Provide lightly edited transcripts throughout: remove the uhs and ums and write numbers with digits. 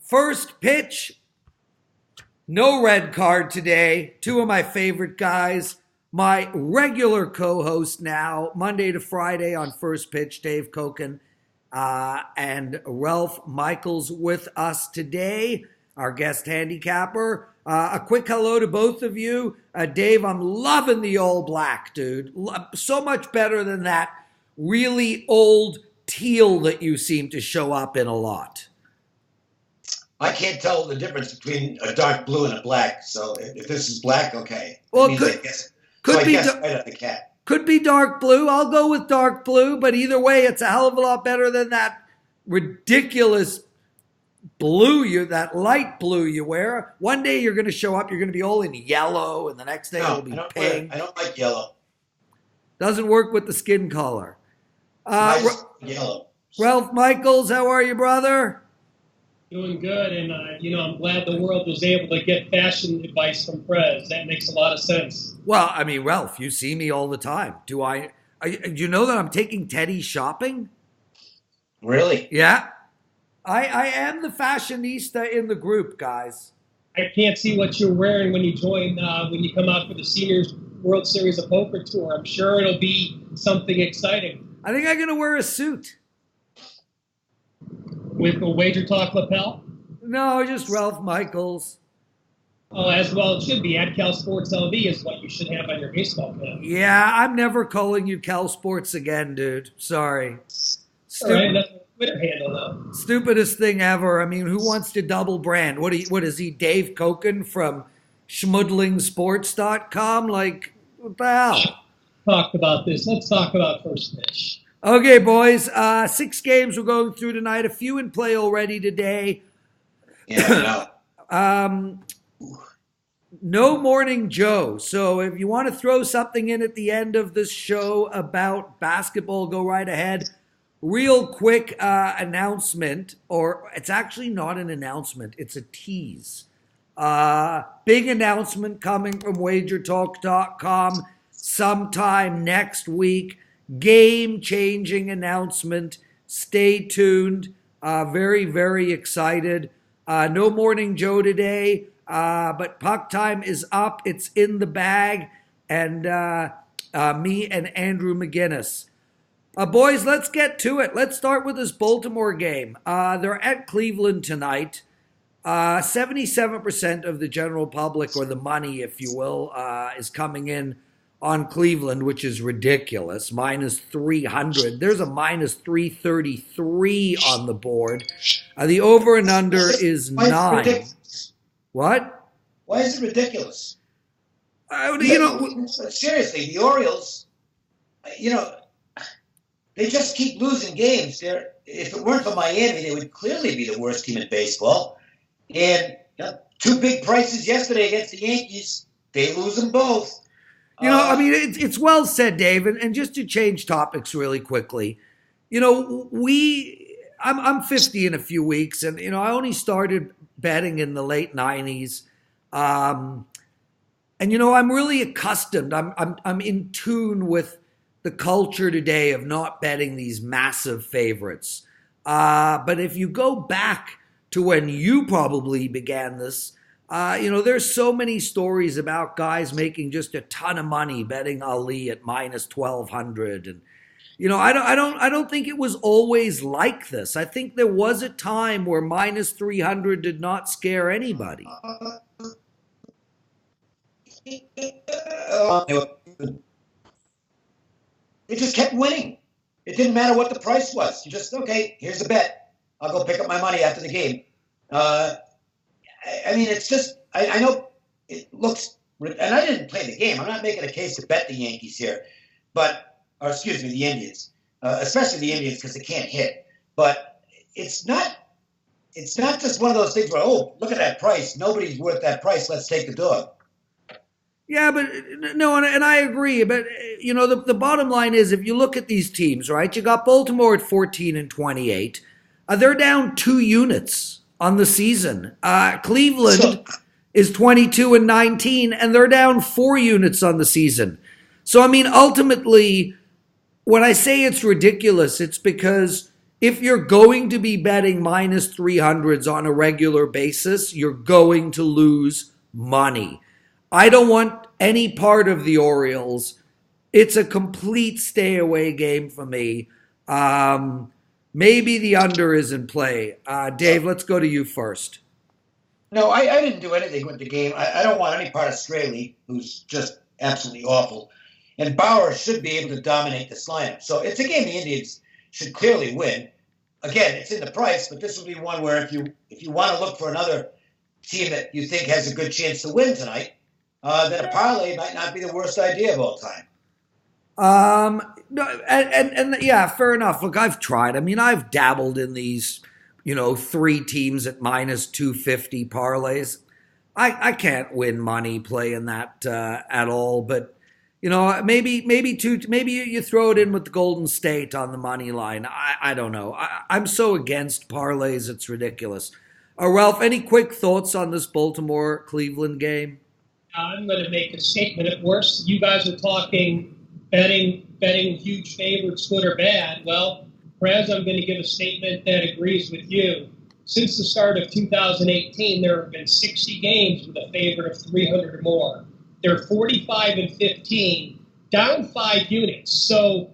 First pitch, no red card today. Two of my favorite guys. My regular co-host now, Monday to Friday on First Pitch, Dave Cokin and Ralph Michaels with us today, our guest handicapper. A quick hello to both of you. Dave, I'm loving the all black, dude. So much better than that really old teal that you seem to show up in a lot. I can't tell the difference between a dark blue and a black. So if this is black, okay. Well, could be dark blue. I'll go with dark blue, but either way, it's a hell of a lot better than that ridiculous blue, that light blue you wear. One day you're going to show up, you're going to be all in yellow, and the next day it'll be pink. I don't like yellow. Doesn't work with the skin color. Yellow. Ralph Michaels, how are you, brother? Doing good, and I'm glad the world was able to get fashion advice from Prez. That makes a lot of sense. Well, I mean, Ralph, you see me all the time. Do you know that I'm taking Teddy shopping? Really? Yeah. I am the fashionista in the group, guys. I can't see what you're wearing when you join, when you come out for the Seniors World Series of Poker Tour. I'm sure it'll be something exciting. I think I'm going to wear a suit. With a WagerTalk lapel? No, just Ralph Michaels. Oh, as well it should be. At Cal Sports LV is what you should have on your baseball cap. Yeah, I'm never calling you Cal Sports again, dude. Sorry. All right, that's a Twitter handle, though. Stupidest thing ever. I mean, who wants to double brand? What is he, Dave Cokin from schmudlingsports.com? Like, what the hell? Talked about this. Let's talk about First Pitch. Okay, boys. 6 games we're going through tonight. A few in play already today. Yeah, No Morning Joe. So if you want to throw something in at the end of this show about basketball, go right ahead. Real quick announcement, or it's actually not an announcement. It's a tease. Big announcement coming from WagerTalk.com sometime next week. Game-changing announcement. Stay tuned. Very, very excited. No Morning Joe today, but puck time is up. It's in the bag. And me and Andrew McGinnis. Boys, let's get to it. Let's start with this Baltimore game. They're at Cleveland tonight. 77% of the general public, or the money, if you will, is coming in on Cleveland, which is ridiculous. Minus 300. There's a minus 333 on the board. The over and under is 9. What? Why is it ridiculous? Seriously, the Orioles, they just keep losing games. If it weren't for Miami, they would clearly be the worst team in baseball. And 2 big prices yesterday against the Yankees. They lose them both. It's well said, Dave. And just to change topics really quickly, I'm 50 in a few weeks, and I only started betting in the late 90s. I'm really accustomed. I'm in tune with the culture today of not betting these massive favorites. But if you go back to when you probably began this, there's so many stories about guys making just a ton of money betting Ali at minus 1,200, and I don't think it was always like this. I think there was a time where minus 300 did not scare anybody. They just kept winning. It didn't matter what the price was. You just, okay, here's the bet. I'll go pick up my money after the game. It's just, I know it looks, and I didn't play the game. I'm not making a case to bet the Yankees here, the Indians, especially the Indians because they can't hit. But it's not just one of those things where, oh, look at that price. Nobody's worth that price. Let's take the dog. Yeah, but no, and I agree. But, the bottom line is if you look at these teams, right, you got Baltimore at 14 and 28. They're down 2 units on the season. Cleveland is 22 and 19, and they're down 4 units on the season. So, ultimately, when I say it's ridiculous, it's because if you're going to be betting minus 300s on a regular basis, you're going to lose money. I don't want any part of the Orioles. It's a complete stay away game for me. Maybe the under is in play. Dave, let's go to you first. No, I didn't do anything with the game. I don't want any part of Straley, who's just absolutely awful. And Bauer should be able to dominate this lineup. So it's a game the Indians should clearly win. Again, it's in the price, but this will be one where if you want to look for another team that you think has a good chance to win tonight, then a parlay might not be the worst idea of all time. No, and yeah, fair enough. Look, I've tried. I mean, I've dabbled in these, 3 teams at minus 250 parlays. I can't win money playing that at all. But maybe you throw it in with the Golden State on the money line. I don't know. I'm so against parlays, it's ridiculous. Ralph, any quick thoughts on this Baltimore-Cleveland game? I'm going to make a statement. At worst, you guys are talking betting huge favorites, good or bad. Well, Prez, I'm going to give a statement that agrees with you. Since the start of 2018, there have been 60 games with a favorite of 300 or more. They're 45-15, down 5 units. So,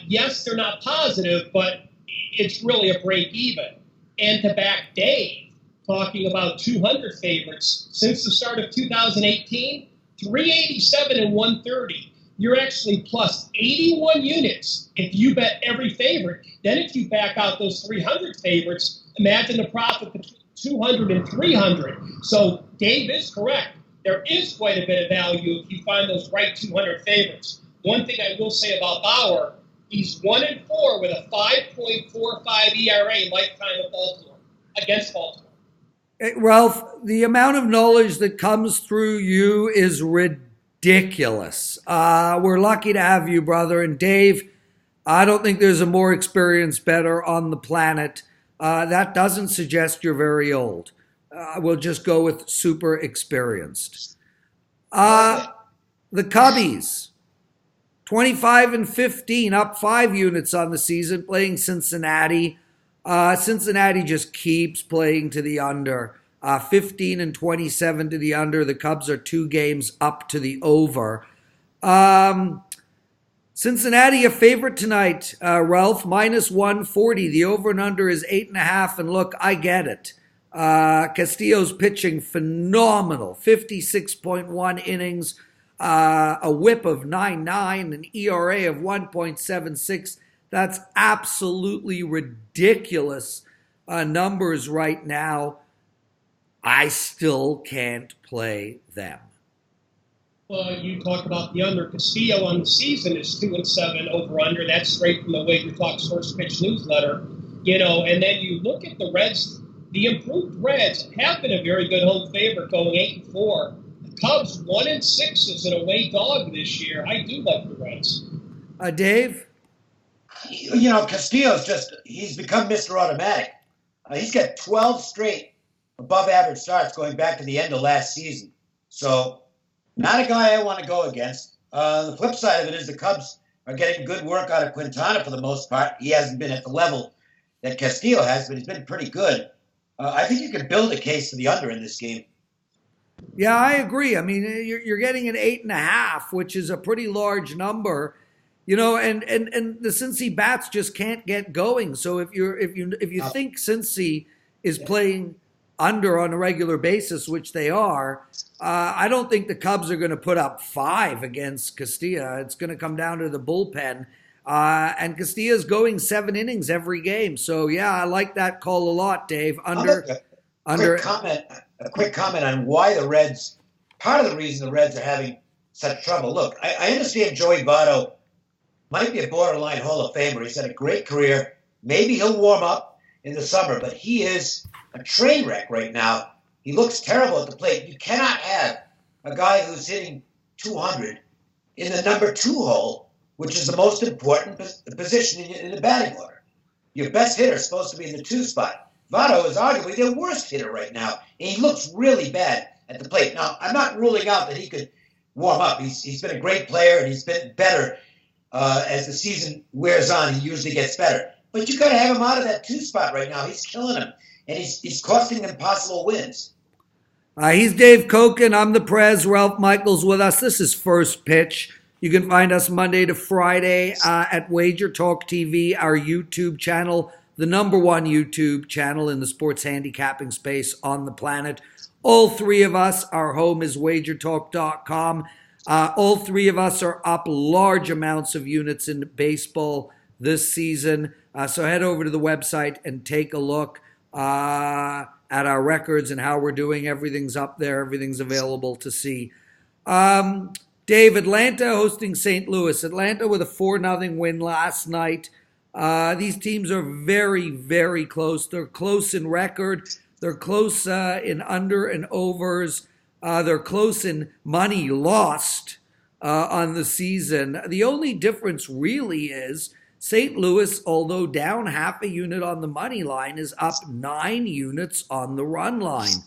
yes, they're not positive, but it's really a break even. And to back Dave, talking about 200 favorites, since the start of 2018, 387 and 130. You're actually plus 81 units if you bet every favorite. Then if you back out those 300 favorites, imagine the profit between 200 and 300. So Dave is correct. There is quite a bit of value if you find those right 200 favorites. One thing I will say about Bauer, he's 1-4 with a 5.45 ERA lifetime of Baltimore, against Baltimore. Hey, Ralph, the amount of knowledge that comes through you is ridiculous. We're lucky to have you, brother. And Dave, I don't think there's a more experienced bettor on the planet. That doesn't suggest you're very old. We'll just go with super experienced. The Cubbies, 25-15, up 5 units on the season, playing Cincinnati. Cincinnati just keeps playing to the under. 15-27 to the under. The Cubs are 2 games up to the over. Cincinnati a favorite tonight, Ralph, minus 140. The over and under is 8.5. And look, I get it. Castillo's pitching phenomenal. 56.1 innings, a whip of 9.9, an ERA of 1.76. That's absolutely ridiculous numbers right now. I still can't play them. Well, you talk about the under. Castillo on the season is 2-7 over under. That's straight from the WagerTalk First Pitch newsletter. And then you look at the Reds. The improved Reds have been a very good home favorite, going 8-4. The Cubs 1-6 as an away dog this year. I do like the Reds. Dave? Castillo's he's become Mr. Automatic. He's got 12 straight above average starts going back to the end of last season. So not a guy I want to go against. The flip side of it is the Cubs are getting good work out of Quintana for the most part. He hasn't been at the level that Castillo has, but he's been pretty good. I think you can build a case for the under in this game. Yeah, I agree. I mean, you're getting an 8.5, which is a pretty large number. And the Cincy bats just can't get going. So if you think Cincy is playing under on a regular basis, which they are, I don't think the Cubs are going to put up 5 against Castillo. It's going to come down to the bullpen. And Castillo's going 7 innings every game. So, yeah, I like that call a lot, Dave. A quick comment on why the Reds, part of the reason the Reds are having such trouble. Look, I understand Joey Votto might be a borderline Hall of Famer. He's had a great career. Maybe he'll warm up in the summer, but he is a train wreck right now. He looks terrible at the plate. You cannot have a guy who's hitting 200 in the number 2 hole, which is the most important position in the batting order. Your best hitter is supposed to be in the 2 spot. Votto is arguably their worst hitter right now, and he looks really bad at the plate. Now, I'm not ruling out that he could warm up. He's been a great player, and he's been better as the season wears on. He usually gets better. But you got to have him out of that 2 spot right now. He's killing him, and he's costing them possible wins. He's Dave Cokin. I'm the Prez. Ralph Michaels with us. This is First Pitch. You can find us Monday to Friday at WagerTalk TV, our YouTube channel, the #1 YouTube channel in the sports handicapping space on the planet. All three of us, our home is WagerTalk.com. All three of us are up large amounts of units in baseball this season. So head over to the website and take a look at our records and how we're doing. Everything's up there. Everything's available to see. Dave, Atlanta hosting St. Louis. Atlanta with a 4-0 win last night. These teams are very, very close. They're close in record. They're close in under and overs. They're close in money lost on the season. The only difference really is St. Louis, although down half a unit on the money line, is up 9 units on the run line.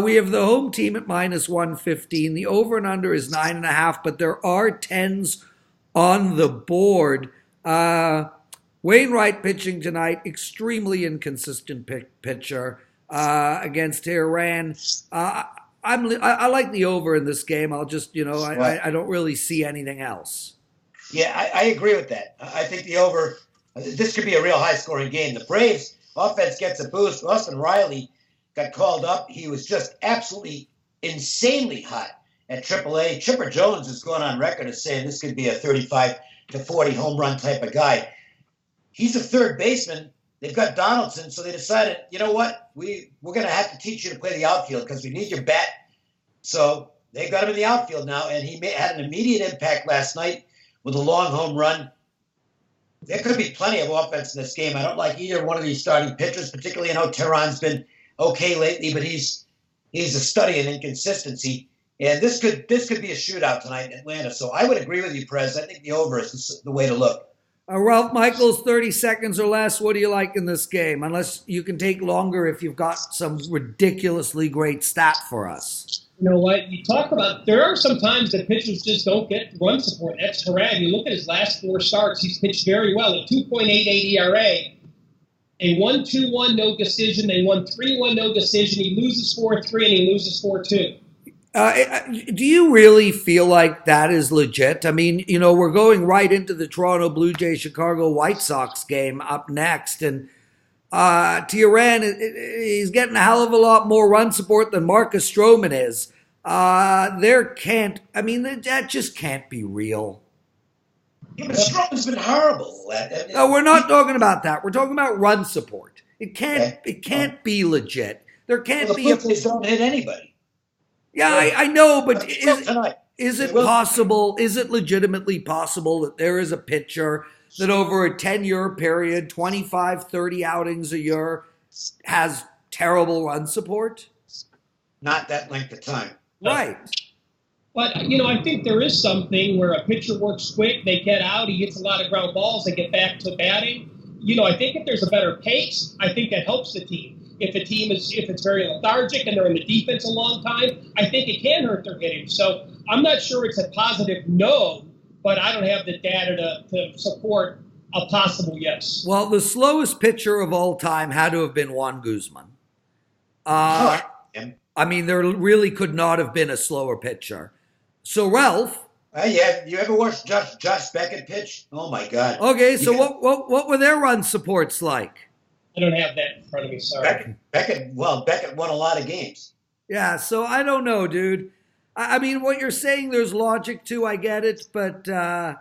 We have the home team at -115. The over and under is 9.5, but there are 10s on the board. Wainwright pitching tonight, extremely inconsistent pitcher against Iran. I like the over in this game. I'll just, I don't really see anything else. Yeah, I agree with that. I think the over, this could be a real high-scoring game. The Braves offense gets a boost. Austin Riley got called up. He was just absolutely insanely hot at AAA. Chipper Jones is going on record as saying this could be a 35 to 40 home run type of guy. He's a third baseman. They've got Donaldson, so they decided, you know what? We're going to have to teach you to play the outfield because we need your bat. So they got him in the outfield now, and he had an immediate impact last night with a long home run. There could be plenty of offense in this game. I don't like either one of these starting pitchers, particularly I know Tehran's been okay lately, but he's a study in inconsistency. And this could be a shootout tonight in Atlanta. So I would agree with you, Prez. I think the over is the way to look. Ralph Michaels, 30 seconds or less. What do you like in this game? Unless you can take longer if you've got some ridiculously great stat for us. You know what? You talk about, there are some times that pitchers just don't get run support. That's Tehran. You look at his last 4 starts, he's pitched very well. A 2.88 ERA. A 1-2-1 no decision. They won 3-1 no decision. He loses 4-3 and he loses 4-2. Do you really feel like that is legit? I mean, we're going right into the Toronto Blue Jays Chicago White Sox game up next, and Tehran, he's getting a hell of a lot more run support than Marcus Stroman is. That just can't be real. Yeah, but Stroman's been horrible. No, we're not talking about that. We're talking about run support. It can't be legit. There can't be. The Blue Jays don't hit anybody. Yeah, I know, but is it possible, is it legitimately possible that there is a pitcher that over a 10-year period, 25, 30 outings a year, has terrible run support? Not that length of time. Right. But, I think there is something where a pitcher works quick, they get out, he hits a lot of ground balls, they get back to batting. I think if there's a better pace, I think that helps the team. If it's very lethargic and they're in the defense a long time, I think it can hurt their hitting. So I'm not sure it's a positive no, but I don't have the data to support a possible yes. Well, the slowest pitcher of all time had to have been Juan Guzman. I mean, there really could not have been a slower pitcher. So, Ralph. Yeah, you ever watch Josh Beckett pitch? Oh, my God. Okay, so what were their run supports like? I don't have that in front of me, sorry. Beckett won a lot of games. Yeah, so I don't know, dude. I mean, what you're saying, there's logic to, I get it, but I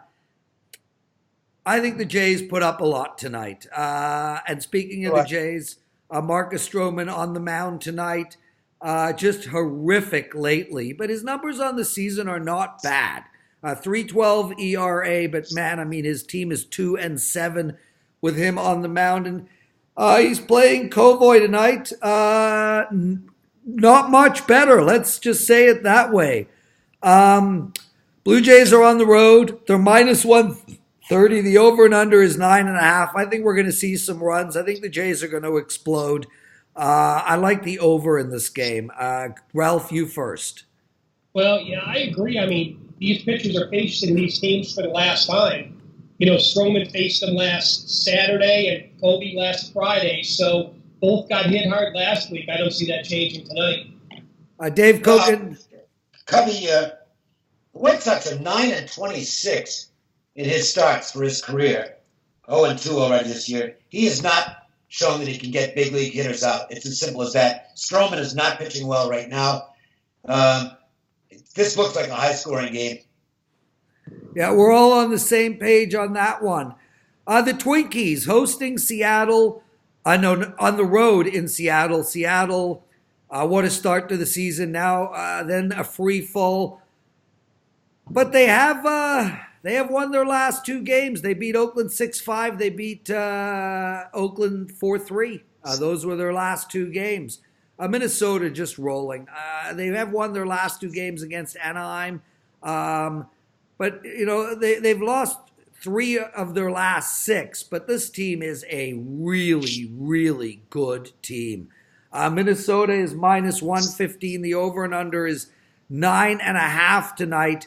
think the Jays put up a lot tonight. And speaking of the Jays, Marcus Stroman on the mound tonight, just horrific lately, but his numbers on the season are not bad. 3.12 ERA, but man, I mean, his team is 2-7 with him on the mound, and he's playing Kovoy tonight. Not much better. Let's just say it that way. Blue Jays are on the road. They're -130. The over and under is 9.5. I think we're going to see some runs. I think the Jays are going to explode. I like the over in this game. Ralph, you first. Well, yeah, I agree. I mean, these pitchers are facing these teams for the last time. Stroman faced him last Saturday and Kobe last Friday, so both got hit hard last week. I don't see that changing tonight. Dave Cokin. Cubby, the White Sox are 9-26 in his starts for his career. 0-2 already this year. He has not shown that he can get big league hitters out. It's as simple as that. Stroman is not pitching well right now. This looks like a high-scoring game. Yeah, we're all on the same page on that one. The Twinkies hosting Seattle on the road in Seattle. Seattle, what a start to the season. Now, then a free fall. But they have won their last two games. They beat Oakland 6-5. They beat Oakland 4-3. Those were their last two games. Minnesota just rolling. They have won their last two games against Anaheim. But, they've lost three of their last six. But this team is a really, really good team. Minnesota is minus 115. The over and under is 9.5 tonight.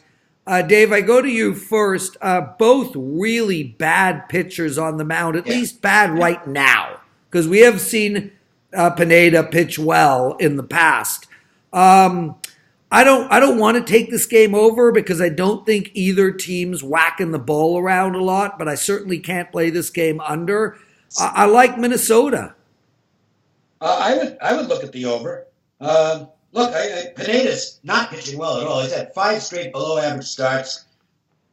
Dave, I go to you first. Both really bad pitchers on the mound, at least bad right now, because we have seen Pineda pitch well in the past. I don't want to take this game over because I don't think either team's whacking the ball around a lot, but I certainly can't play this game under. I like Minnesota. I would look at the over. Look, Pineda's not pitching well at all. He's had 5 straight below-average starts.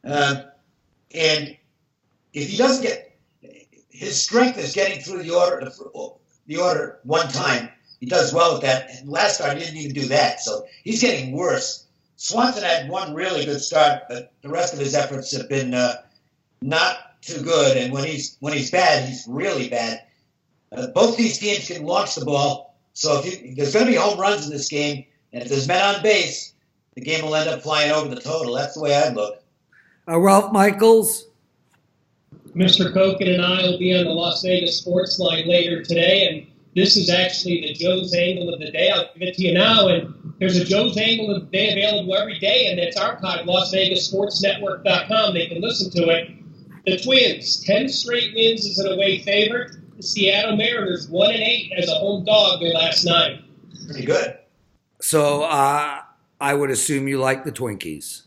And if he doesn't get – his strength is getting through the order one time. He does well with that. And last start, he didn't even do that. So he's getting worse. Swanson had one really good start, but the rest of his efforts have been not too good. And when he's bad, he's really bad. Both these teams can launch the ball. So there's going to be home runs in this game, and if there's men on base, the game will end up flying over the total. That's the way I'd look. Ralph Michaels? Mr. Cokin and I will be on the Las Vegas Sports Line later today, and this is actually the Joe's Angle of the Day. I'll give it to you now, and there's a Joe's Angle of the Day available every day, and it's archived, LasVegasSportsNetwork.com. They can listen to it. The Twins, 10 straight wins as an away favorite. The Seattle Mariners 1-8 as a home dog their last 9. Pretty good. So I would assume you like the Twinkies.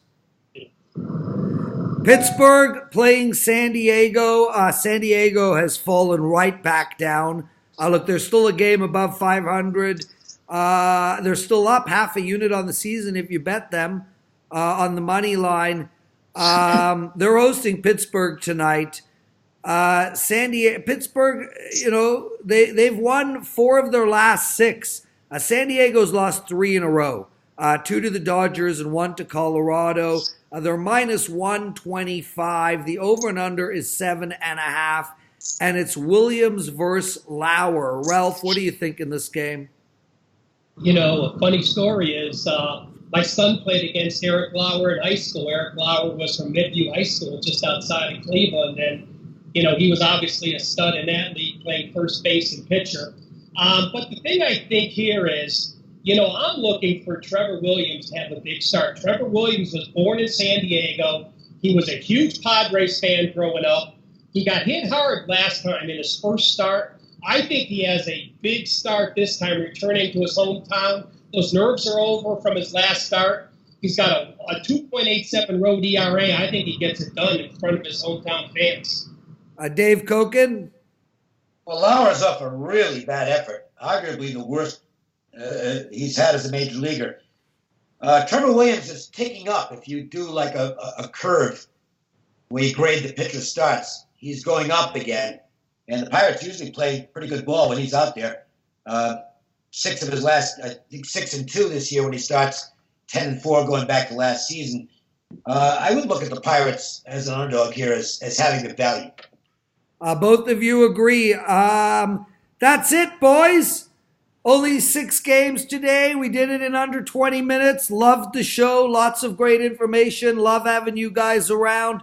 Pittsburgh playing San Diego. San Diego has fallen right back down. Look, they're still a game above 500. They're still up half a unit on the season if you bet them on the money line. They're hosting Pittsburgh tonight. Pittsburgh, they've won 4 of their last 6. San Diego's lost 3 in a row, 2 to the Dodgers and 1 to Colorado. They're minus 125. The over and under is 7.5, and it's Williams versus Lauer. Ralph, what do you think in this game? A funny story is my son played against Eric Lauer in high school. Eric Lauer was from Midview High School just outside of Cleveland, and he was obviously a stud in that league, playing first base and pitcher. But the thing I think here is, I'm looking for Trevor Williams to have a big start. Trevor Williams was born in San Diego. He was a huge Padres fan growing up. He got hit hard last time in his first start. I think he has a big start this time, returning to his hometown. Those nerves are over from his last start. He's got a 2.87 road ERA. I think he gets it done in front of his hometown fans. Dave Cokin? Well, Lauer's up a really bad effort, arguably the worst he's had as a major leaguer. Trevor Williams is ticking up. If you do like a curve where you grade the pitcher's starts, he's going up again. And the Pirates usually play pretty good ball when he's out there. 6 of his last, I think 6-2 this year when he starts, 10-4 going back to last season. I would look at the Pirates as an underdog here as having the value. Both of you agree. That's it, boys. Only 6 games today. We did it in under 20 minutes. Loved the show. Lots of great information. Love having you guys around.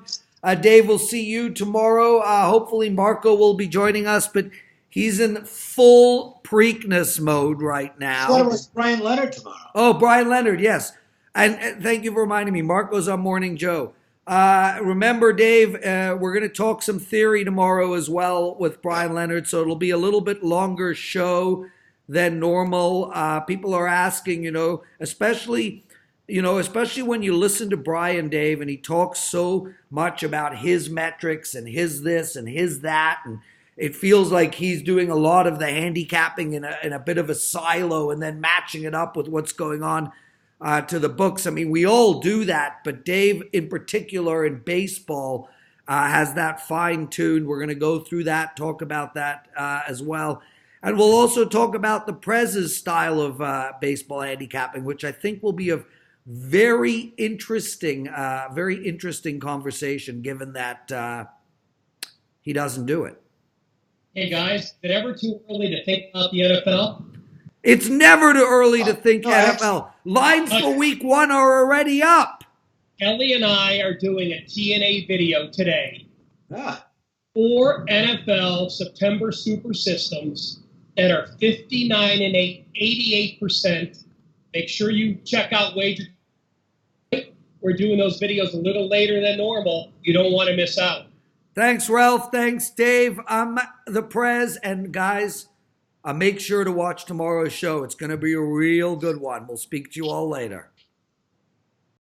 Dave, we'll see you tomorrow. Hopefully Marco will be joining us, but he's in full Preakness mode right now. I thought it was Brian Leonard tomorrow. Oh, Brian Leonard, yes. And thank you for reminding me. Marco's on Morning Joe. Remember, Dave, we're going to talk some theory tomorrow as well with Brian Leonard, so it'll be a little bit longer show than normal. People are asking, especially when you listen to Brian, Dave, and he talks so much about his metrics and his this and his that, and it feels like he's doing a lot of the handicapping in a bit of a silo and then matching it up with what's going on to the books. I mean, we all do that, but Dave in particular in baseball has that fine-tuned. We're going to go through that, talk about that as well. And we'll also talk about the Prez's style of baseball handicapping, which I think will be a very interesting conversation, given that he doesn't do it. Hey, guys, is it ever too early to think about the NFL? It's never too early to think NFL. Lines for week 1 are already up. Kelly and I are doing a TNA video today. 4 NFL September Super Systems that are 59-8, 88%. Make sure you check out WagerTalk. We're doing those videos a little later than normal. You don't want to miss out. Thanks, Ralph. Thanks, Dave. I'm the Prez. And guys, make sure to watch tomorrow's show. It's going to be a real good one. We'll speak to you all later.